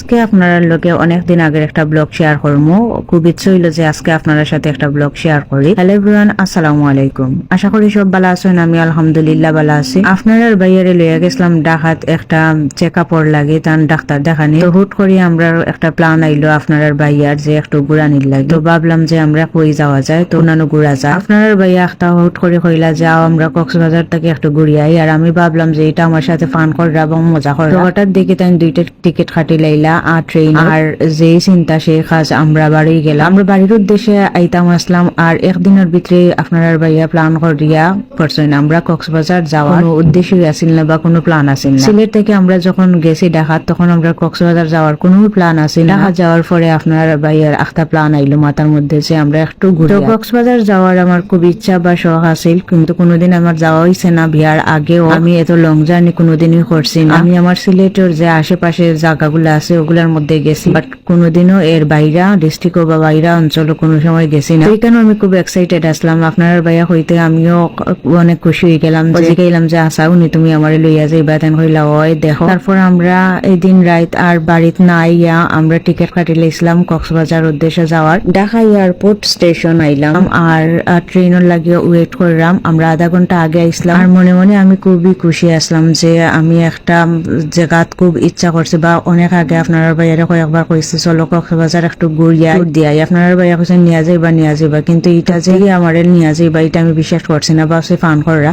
আজকে আপনার লগে অনেকদিন আগের একটা ব্লগ শেয়ার করবো। খুব ইচ্ছে হইল যে আজকে আপনার সাথে একটা ব্লগ শেয়ার করি। হ্যালো এভরিওয়ান, আসসালামু আলাইকুম। আশা করি সব ভালো আছেন। আমি আলহামদুলিল্লাহ ভালো আছি। আপনার বাইরে লইয়া গেছিলাম ডাকাত একটা চেক আপর লাগে, তার ডাক্তার দেখানি। তো হুট করে আমরা একটা প্ল্যান আইলো আপনার বাইয়ার যে একটু ঘুরানির লাগে। তো ভাবলাম যে আমরা কই যাওয়া যায়, তো অন্যান্য ঘুরা যায়। আপনার বাইয়া একটা হুট করে কইলা যাও আমরা কক্সবাজার থেকে একটু ঘুরিয়াই। আর আমি ভাবলাম যে এটা আমার সাথে ফান কররা এবং মজা কররা। হঠাৎ দেখি তাই দুইটা টিকিট কাটি লাইলা আর ট্রেন। আর যে চিন্তা সেই কাজ, আমরা বাড়ি গেলাম। আমরা বাড়ির উদ্দেশ্যে আইতাম আসলাম। আর একদিনের ভিতরে আপনার ভাইয়া প্ল্যান করিয়া করছেন আমরা কক্সবাজার যাওয়ার। কোনো উদ্দেশ্যই আসিল না বা কোনো প্ল্যান আসিল না। সিলেট থেকে আমরা যখন গেছি ঢাকা, তখন আমরা কক্সবাজার যাওয়ার কোনো প্ল্যান আসিল না। ঢাকা যাওয়ার পরে আপনার ভাইয়ার একটা প্ল্যান আইলো মাথার মধ্যে যে আমরা একটু ঘুরি। কক্সবাজার যাওয়ার আমার খুব ইচ্ছা বা শখ আছিল, কিন্তু কোনোদিন আমার যাওয়া হয়েছে না। বিয়ার আগেও আমি এত লং জার্নি কোনোদিনই করছি না। আমি আমার সিলেটের যে আশেপাশে জায়গাগুলো আছে ওগুলোর মধ্যে গেছি, বাট কোনোদিনও এর বাইরা ডিস্ট্রিক্ট বা বাইরা অঞ্চল কোনো সময় গেছি না। এইখানে আমি খুব এক্সাইটেড আসলাম। আপনার ভাইয়া হইতে আমিও অনেক খুশি হয়ে গেলাম, গেলাম যে আসা উনি তুমি আমার লইয়া যাইবা। তেন কইলা ওই দেখো। তারপর আমরা এই দিন রাত আর বাড়িতে না আইয়া আমরা টিকিট কাটি লাইছিলাম কক্সবাজার উদ্দেশ্যে যাওয়ার। ঢাকা এয়ারপোর্ট স্টেশন আইলাম আর ট্রেনের লাগিয়ে ওয়েট করলাম। আমরা আধা ঘন্টা আগে আইসলাম। আর মনে মনে আমি খুবই খুশি আসলাম যে আমি একটা জায়গাত খুব ইচ্ছা করছে, বা অনেক আগে আপনার ভাইয়ারে কয়েকবার কইছে চলো কক্সবাজার একটু ঘুরিয়া দিয়াই। আপনার ভাইয়া কইছে নিয়া যাইবা, কিন্তু এটা যে আমার নিয়া যাইবা এটা আমি বিশ্বাস করছি না, বা সে ফান করা।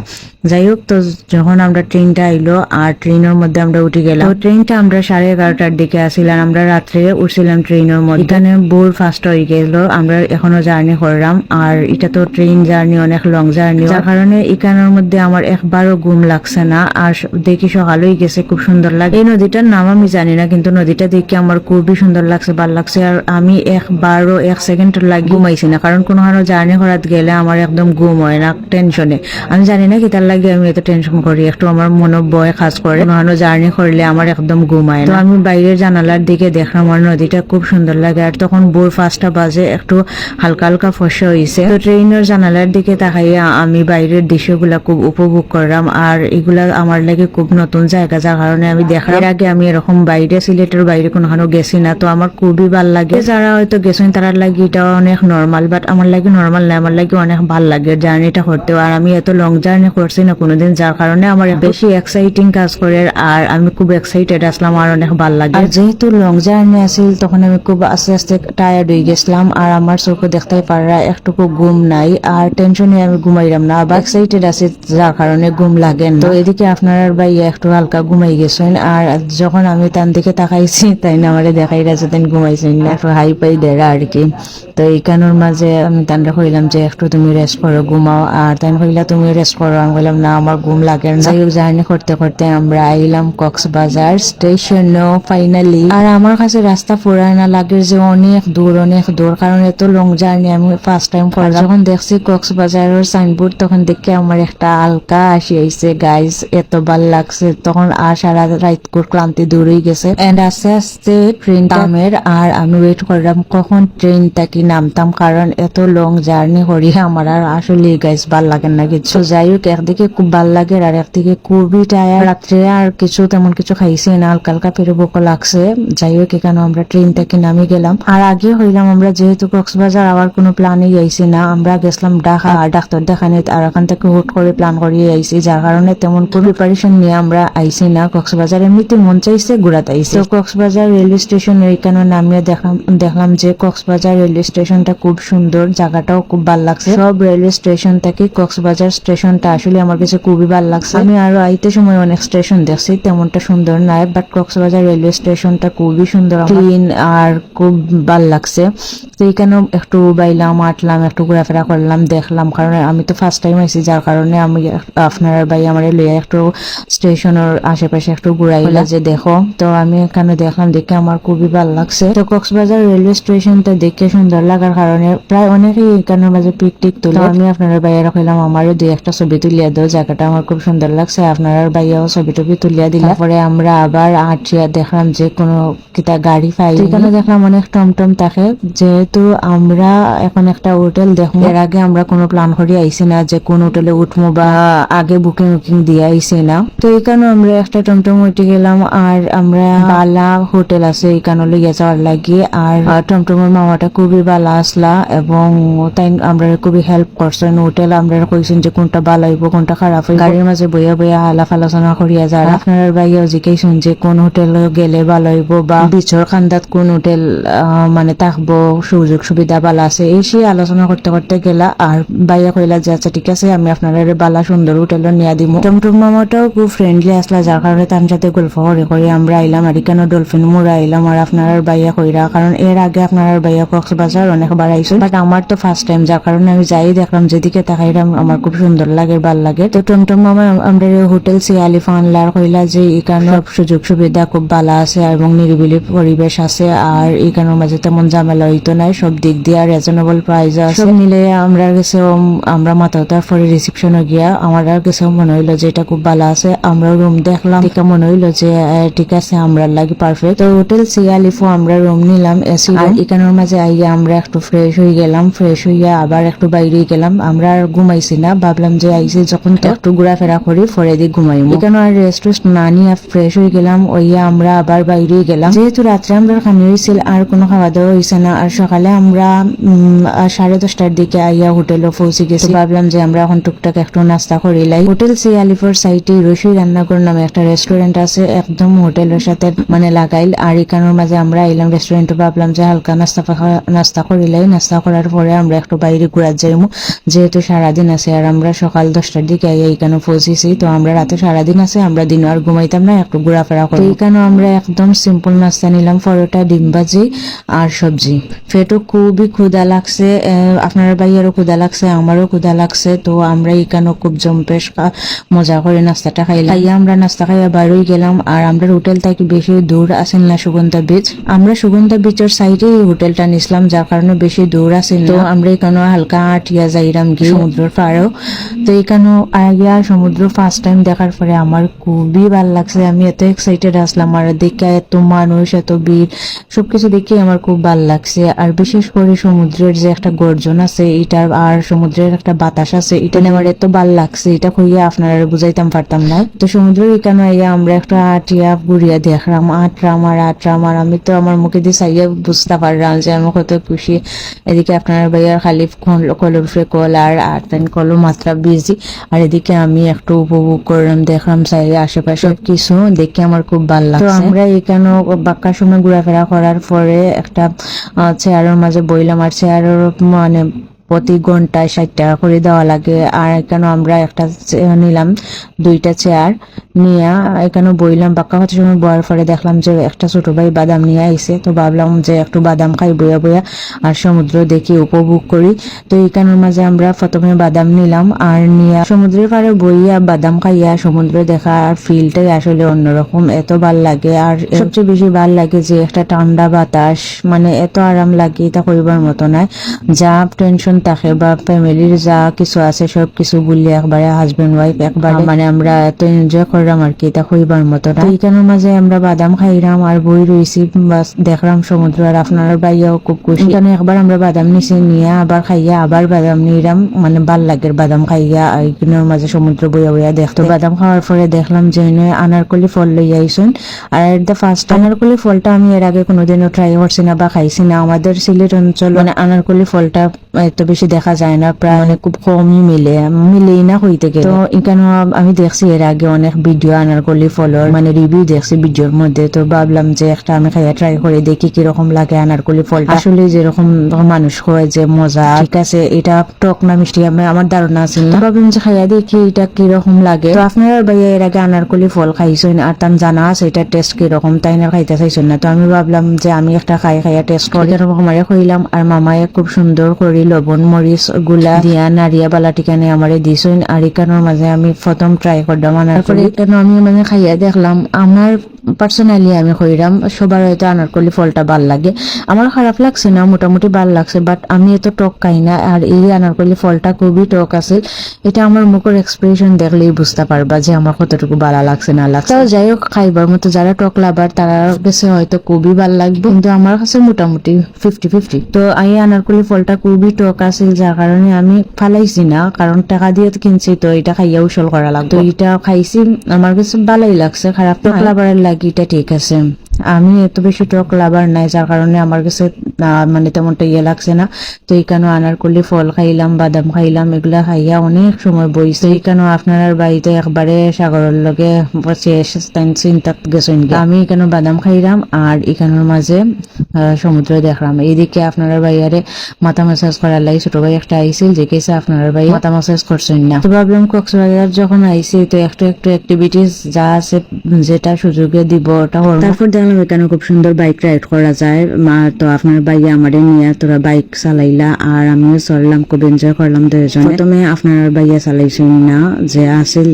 যাই হোক, তো যখন আমরা ট্রেনটা আইলো আর ট্রেনের মধ্যে আমরা উঠে গেলাম। ট্রেনটা আমরা 11:30টার দিকে আসিলাম। আমরা রাত্রে উঠছিলাম ট্রেনের মধ্যে। এখানে বোর ফার্স্ট হয়ে গেল। আমরা এখনো জার্নি করলাম। আর এটা তো ট্রেন জার্নি অনেক লং জার্নি, যার কারণে এখানের মধ্যে আমার একবারও ঘুম লাগছে না। আর দেখি সকাল হয়ে গেছে, খুব সুন্দর লাগে। এই নদীটার নাম আমি জানি না, কিন্তু নদীটা দেখে আমার খুবই সুন্দর লাগছে, ভালো লাগছে। আর আমি একবারও 1 সেকেন্ড লাগে ঘুমাইছি না, কারণ কোনো জার্নি করাতে গেলে আমার একদম ঘুম হয় না টেনশনে। আমি জানি না কি তার লাগে আমি এত টেনশন করি, একটু আমার মনে ভয় কাজ করে। কোনো জার্নি করলে আমার একদম ঘুম হয় না। তো আমি বাইরের জানালার দিকে দেখলাম আর নদীটা খুব সুন্দর লাগে। আর তখন ভোর 5টা বাজে, একটু হালকা হালকা ফসা হয়েছে। তো ট্রেনের জানালার দিকে তাকাইয়া আমি বাইরের দৃশ্যগুলা খুব উপভোগ করলাম। আর এগুলা আমার লাগে খুব নতুন জায়গা, যার কারণে আমি দেখার আগে আমি এরকম বাইরে সিলেটের বাইরে কোনোখানে গেছি না। তো আমার খুবই ভালো লাগে। যারা হয়তো গেছেন তারা লাগে এটা অনেক নর্মাল, বাট আমার লাগে নর্মাল না, আমার লাগে অনেক ভালো লাগে জার্নিটা করতে। আর আমি এত লং জার্নি করছি না কোনোদিন, যার কারণে আমার বেশি এক্সাইটিং কাজ করে। আর আমি খুব এক্সাইটেড আসলাম, আর অনেক ভালো লাগে। আর যেহেতু লং জার্নি আছিল তখন আমি খুব আস্তে আস্তে টায়ার্ড হয়ে গেছিলাম। আর আমার চোখে দেখতে পারা একটুকু ঘুম নাই, আর টেনশনে আমি ঘুমাইলাম না, বা এক্সাইটেড আছি যার কারণে ঘুম লাগে না। তো এদিকে আপনার ভাই একটু হালকা ঘুমাই গেছেন। আর যখন আমি তার দিকে তাকাইছি তাই না আমার দেখাই রাখছে তাই ঘুমাইছেন না, একটু হাই পাই দেরা আর কি। তো এইখানোর মাঝে আমি তানরা কইলাম যে একটু তুমি রেস্ট করো, ঘুমাও। আর তাই কইলা তুমি রেস্ট করো, আমি কইলাম না আমার ঘুম লাগে না। জার্নি করতে করতে আমরা আইলাম কক্সবাজার স্টেশন ফাইনালি। আর আমার কাছে রাস্তা পুরানা লাগে যে অনেক দূর, কারণ এত লং জার্নি আমি ফার্স্ট টাইম করলাম। যখন দেখছি কক্সবাজারের সাইনবোর্ড তখন দেখে আমার একটা হালকা আসি আইছে গাইজ, এত ভাল লাগছে। তখন আর সারা রাত ক্লান্তি দূর হয়ে গেছে। এন্ড আস্তে আস্তে ট্রেন নামের। আর আমি ওয়েট করলাম কখন ট্রেনটা কি নামতাম, কারণ এত লং জার্নি করি আমার আর আসলে গাইজ ভাল লাগে না কিছু। যাই হোক, একদিকে খুব ভাল লাগে আর একদিকে খুবই টায়ার। রাত্রে আর কিছু তেমন কিছু খাইছি না, হালকা হালকা পেরে বোকা লাগছে। যাই হোক, এখানে আমরা ট্রেন থেকে নামি গেলাম। আর আগে হইলাম আমরা যেহেতু কক্সবাজার আবার কোনো প্ল্যানই আইছি না, আমরা গেছিলাম ঢাকা ডাক্তার দেখানি। আর ওখান থেকে হুট করে প্ল্যান করিয়ে আইছি, যার কারণে তেমন কোনো প্রিপারেশন নিয়ে আমরা আইছি না কক্সবাজার। এমনিতে মন চাইছে ঘুরাতে আইছি। তো কক্সবাজার রেলওয়ে স্টেশন এইখানে নামিয়ে দেখলাম যে কক্সবাজার রেলওয়ে স্টেশনটা খুব সুন্দর, জায়গাটাও খুব ভালো লাগছে। সব রেলওয়ে স্টেশন থেকে কক্সবাজার স্টেশনটা আসলে আমার কাছে খুবই ভালো লাগছে। আমি আরো আইতে সময় অনেক স্টেশন দেখছি, তেমনটা সুন্দর নয়, বাট কক্সবাজার রেলওয়ে স্টেশনটা খুবই সুন্দর, ক্লিন আর খুব ভালো লাগছে। তো এইখানেও একটু বাইলাম, আটলাম, একটু ঘোরাফেরা করলাম, দেখলাম, কারণ আমি তো ফার্স্ট টাইম আইছি, যার কারণে আমি আপনার ভাই আমার লইয়া একটু স্টেশনের আশেপাশে একটু ঘুরাইলা যে দেখো। তো আমি এখানে দেখলাম, দেখে আমার খুবই ভালো লাগছে। তো কক্সবাজার রেলওয়ে স্টেশনটা দেখে সুন্দর লাগার কারণে প্রায় অনেকেই এখানের মাঝে পিক টিক তুলে। আমি আপনার ভাইয়া কইলাম আমারও 2-1টা ছবি তুলিয়া দাও, জায়গাটা আমার খুব সুন্দর লাগছে। আপনার ভাইয়াও ছবি টবি তুলিয়া দিলাম। পরে আমরা আবার আটিয়া দেখলাম যে কোনো কিতা গাড়ি পাই। এখানে দেখলাম অনেক টমটম থাকে। যেহেতু আমরা এখন একটা হোটেল দেখবো, এর আগে আমরা কোনো প্ল্যান করে আইছি না যে কোন হোটেলে উঠবো, বা আগে বুকিং দিয়ে আইছি না। তো এখানে আমরা একটা টমটম উঠে গেলাম। আর আমরা বালা হোটেল আছে এখানে লইয়া যাওয়ার লাগি। আর টমটমের মামাটা খুবই ভালো আসলা এবং তাই আমরা খুবই হেল্প করছেন। হোটেল আমরা কইছেন যে কোনটা ভালো হইব কোনটা খারাপ হইব, গাড়ির মাঝে বইয়া বইয়া আলাপ আলোচনা করিয়া যায়। আপনার ভাইয়াও জিজ্ঞাসুন যে কোন হোটেল গেলে ভালো হইব বা বিচর খান্দাত কোন হোটেল মানে থাকবো, সুযোগ সুবিধা ভালো আছে, এই সেই আলোচনা করতে করতে গেলা। আর ভাইয়া কইলা যে আচ্ছা ঠিক আছে আমি আপনার বালা সুন্দর হোটেল নিয়ে দিব। টমটম মামাটাও খুব ফ্রেন্ডলি আসলা, যার কারণে তার সাথে গল্প করে আমরা আইলাম। আর এখানে ডলফিন মোড় আইলাম। আর আপনার ভাইয়া কইরা, কারণ এর আগে আপনার ভাইয়া কক্সবাজার অনেকবার আইসেন, বাট আমার তো ফার্স্ট টাইম, যার কারণে আমি যাই দেখলাম, যেদিকে তাকাইলাম আমার খুব সুন্দর লাগে, ভালো লাগে। তো টমটম মামা আমরা হোটেল সিয়ালি ফানলার কইলা যে এখানে সুযোগ সুবিধা খুব ভালো আছে এবং নিরিবিলি পরিবেশ আছে। আর এখানের মাঝে তেমন ঝামেলা হইতো নাই, সব দিক দিয়ে রিজনেবল প্রাইস আছে। সব মিলে আমরা গেছে, আমরা মাথা তারপরে রিসেপশনে গিয়া আমার কাছে মনে হইলো যে এটা খুব ভালো আছে। আমরা রুম দেখলাম, দেখে মনে হইলো যে ঠিক আছে আমরা লাগে পারফেক্ট। তো হোটেল সিয়ালিফো আমরা রুম নিলাম এসি। আর এখানের মাঝে আইয়া আমরা একটু ফ্রেশ হয়ে গেলাম, ফ্রেশ হইয়া আবার একটু বাইরে গেলাম। আমরা আর ঘুমাইছি না, ভাবলাম যে আইসি যখন তো একটু ঘোরাফেরা করি পরে দিয়ে ঘুমাইম। এখানে আর রেস্ট না নিয়ে ফ্রেশ হয়ে গেলাম, ওইয়া আমরা আবার বাইরে গেলাম। যেহেতু রাত্রে আমরা খানি হয়েছিল আর কোনো খাওয়া দাওয়া হয়েছে না। আর সকালে আমরা 10:30টার দিকে আইয়া হোটেলে পৌঁছে গেছি। ভাবলাম যে আমরা এখন টুকটাক একটু নাস্তা করিলাই। হোটেল সিয়ালিফোর সাইটে রসুই রান্নাঘর নামে একটা রেস্টুরেন্ট আছে, একদম হোটেলের সাথে মানে লাগাইল। আর এখানের মাঝে আমরা আইলাম রেস্টুরেন্টে, ভাবলাম যে হালকা নাস্তা করিলাই। নাস্তা করার পরে আমরা একটু বাইরে ঘুরার যাইমু, যেহেতু সারাদিন আছে। আর আমরা সকাল 10টার দিকে আইয়া এখানে পৌঁছেছি। তো আমরা রাতে সারাদিন আছে, আমরা দিন আর ঘুমাইতাম না, একটু ঘোরাফেরা করি। এখানে আমরা একদম সিম্পল নাস্তা নিলাম, পরোটা, ডিম ভাজি আর সবজি। পেটও খুবই ক্ষুধা লাগছে, আপনার ভাইয়ারও ক্ষুধা লাগছে, আমারও ক্ষুধা লাগছে। তো আমরা এখানে খুব জম্পেশ মজা করে নাস্তাটা খাইলাম। আমরা নাস্তা খাইয়া বাড়ি গেলাম। আর আমরা হোটেল থেকে বেশি দূর আসেন না সুগন্ধা বিচ, আমরা সুগন্ধা বিচের সাইডে হোটেলটা নিছিলাম, যার কারণে বেশি দূর আসেন। তো আমরা এখানে হালকা আটিয়া যাইলাম গিয়ে সমুদ্রের পাড়েও। তো এখানে আইয়া সমুদ্র ফার্স্ট টাইম দেখার পরে আমার খুবই ভালো লাগছে, আমি এত এক্সাইটেড আসলাম। আর দেখে এত মানুষ, এত ভিড়, সবকিছু দেখে আমার খুব ভালো লাগছে। আর বিশেষ করে সমুদ্রের যে একটা গর্জন আছে এটার, আর সমুদ্রের একটা বাতাস আছে, এটা আমার এত ভালো লাগছে, এটা কইয়া আপনারা বুঝাইতাম পারতাম না। তো সমুদ্রের এখানে আইয়া আমরা একটা আটিয়া ঘুরিয়া দেখলাম, আটরাম। আর আমি তো আমার মুখে দিয়ে চাইয়া বুঝতে পারলাম যে আমি কত খুশি। এদিকে আপনার ভাইয়ার খালি কলর ফ্রে কল আর কল মাত্রা বিজি। আর এদিকে আমি একটু উপভোগ করলাম, দেখলাম চাইলে আশেপাশে সবকিছু দেখে আমার খুব ভালো লাগছে। তো আমরা এখানে বাক্কার সময় ঘোরাফেরা করার পরে একটা চেয়ারের মাঝে বইলাম। আর চেয়ারের মানে প্রতি ঘন্টায় 60 টাকা করে দেওয়া লাগে। আর এখানে আমরা একটা নিলাম, 2টা চেয়ার নিয়ে এখানে বইলাম। বাক্কা হতে সময় বয়ার পরে দেখলাম যে একটা ছোট ভাই বাদাম নিয়ে আইছে। তো ভাবলাম যে একটু বাদাম খাই বইয়া বইয়া আর সমুদ্র দেখি উপভোগ করি। তো এখানের মাঝে আমরা প্রথমে বাদাম নিলাম, আর নিয়ে সমুদ্রের পাড়ে বইয়া বাদাম খাইয়া সমুদ্র দেখা আর ফিলটাই আসলে অন্যরকম, এত ভাল লাগে। আর সবচেয়ে বেশি ভাল লাগে যে একটা ঠান্ডা বাতাস, মানে এত আরাম লাগে, এটা করিবার মতো নয়। যা টেনশন থাকে বা ফ্যামিলির যা কিছু আছে সবকিছু বললে একবারে হাজবেন্ড ওয়াইফ একবারে মানে আমরা এত এনজয় করলাম আর কি, এটা কইবার মতো না। এইখানের মাঝে আমরা বাদাম খাইলাম আর বই রয়েছি, দেখলাম সমুদ্র। আর আপনার ভাইয়াও খুব খুশি। এখানে একবার আমরা বাদাম নিছি, নিয়ে আবার খাইয়া আবার বাদাম নিলাম, মানে ভাল লাগে বাদাম খাইয়া। এইখানের মাঝে সমুদ্র বইয়া বইয়া দেখতো। বাদাম খাওয়ার পরে দেখলাম যে আনারকলি ফল লইয়া আইসুন। আর দ্য ফার্স্ট আনারকলি ফলটা আমি এর আগে কোনোদিনও ট্রাই করছি না বা খাইছি না। আমাদের সিলেট অঞ্চল মানে আনারকলি ফলটা এত বেশি দেখা যায় না, প্রায় মানে খুব কমই মিলেই না হইতে গেলে। তো এখানে আমি দেখছি এর আগে অনেক ভিডিও আনারকলি ফলের মানে রিভিউ দেখছি ভিডিওর মধ্যে। তো ভাবলাম যে একটা আমি খাইয়া ট্রাই করে দেখি কিরকম লাগে আনারকলি ফল। আসলে যেরকম মানুষ হয় যে মজা, ঠিক আছে এটা টক না মিষ্টি আমার ধারণা আছে না, ভাবলাম যে খাইয়া দেখি এটা কিরকম লাগে। তো আপনারা ভাইয়া এর আগে আনারকলি ফল খাইছেন আর তার জানা আছে এটা টেস্ট কিরকম, তাই না খাইতে চাইছেন না। তো আমি ভাবলাম যে আমি একটা খাইয়া টেস্ট করি, এরকম আমারে খাইলাম। আর মামায় খুব সুন্দর করে লবণ মরিচ গুলা দিয়া নারিয়া বালা টিকানে আমারে দিছেন। আর এখানের মাঝে আমি প্রথম ট্রাই করলাম আনারকলি। এখানে আমি মানে খাইয়া দেখলাম, আমার পার্সোনালি আমি কইরাম সবার হয়তো আনারকলি ফলটা ভাল লাগে, আমার খারাপ লাগছে না, মোটামুটি ভাল লাগছে, বাট আমি এত টক খাই না। আর এই আনারকলি ফলটা খুবই টক আছে, এটা আমার মুখের এক্সপ্রেশন দেখলেই বুঝতে পারবা যে আমার কতটুকু ভালো লাগছে না লাগছে। তাও যাই হোক, খাইবার মতো যারা টক লাভার তারা কাছে হয়তো খুবই ভাল লাগবে, কিন্তু আমার কাছে মোটামুটি 50-50। তো এই আনারকলি ফলটা খুবই টক আছে, যার কারণে আমি ফালাইছি না, কারণ টাকা দিয়ে কিনছি তো এটা খাইয়া উসল করা লাগতো। এটা খাইছি, আমার কাছে ভালোই লাগছে, খারাপ টক লাভারের লাগে এটা ঠিক আছে। আমি এত বেশি টক লাভার নাই, যার কারণে আমার কাছে মানে তেমনটা ইয়ে লাগছে না। তো এইখানে আনারকলি ফল খাইলাম, বাদাম খাইলাম, এগুলা খাইয়া অনেক সময় বইছে। এইখানে আপনার বাড়িতে একবারে সাগরের লগে চিন্তা গেছেন। আমি এখানে বাদাম খাইলাম আর এখানের মাঝে সমুদ্র দেখলাম। এইদিকে আপনার বাইরে মাথা ম্যাসাজ করার লাগে ছোট ভাই একটা আইছিল, যে কেসে আপনার ভাই মাথা ম্যাসাজ করছেন না। তো ভাবলাম কক্সবাজার যখন আইছি তো একটু একটু অ্যাক্টিভিটিস যা আছে যেটা সুযোগে দিব ওটা করবো। তারপর দেখলাম এখানে খুব সুন্দর বাইক রাইড করা যায়। তো আপনার ভাইয়া আমারে নিয়ে তোরা বাইক চালাইলা আর আমিও চললাম, খুব এনজয় করলাম দুজন। প্রথমে আপনার ভাইয়া চালাইছেন না, যে আসিল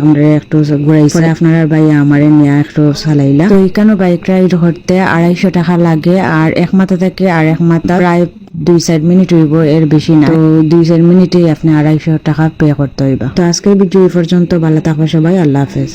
আমরা একটু ঘুরাইছে, আপনার ভাইয়া আমারে নিয়ে একটু চালাইলা। তো এখানে বাইক রাইড করতে 250 টাকা লাগে, আর এক মাথা থেকে আর এক মাথা প্রায় 2-4 মিনিট হইব, এর বেশি না। তো 2-4 মিনিটে আপনি 250 টাকা পে করতে হইবা। তো আজকের ভিডিও এই পর্যন্ত, ভালো থাকবে সবাই, আল্লাহ হাফেজ।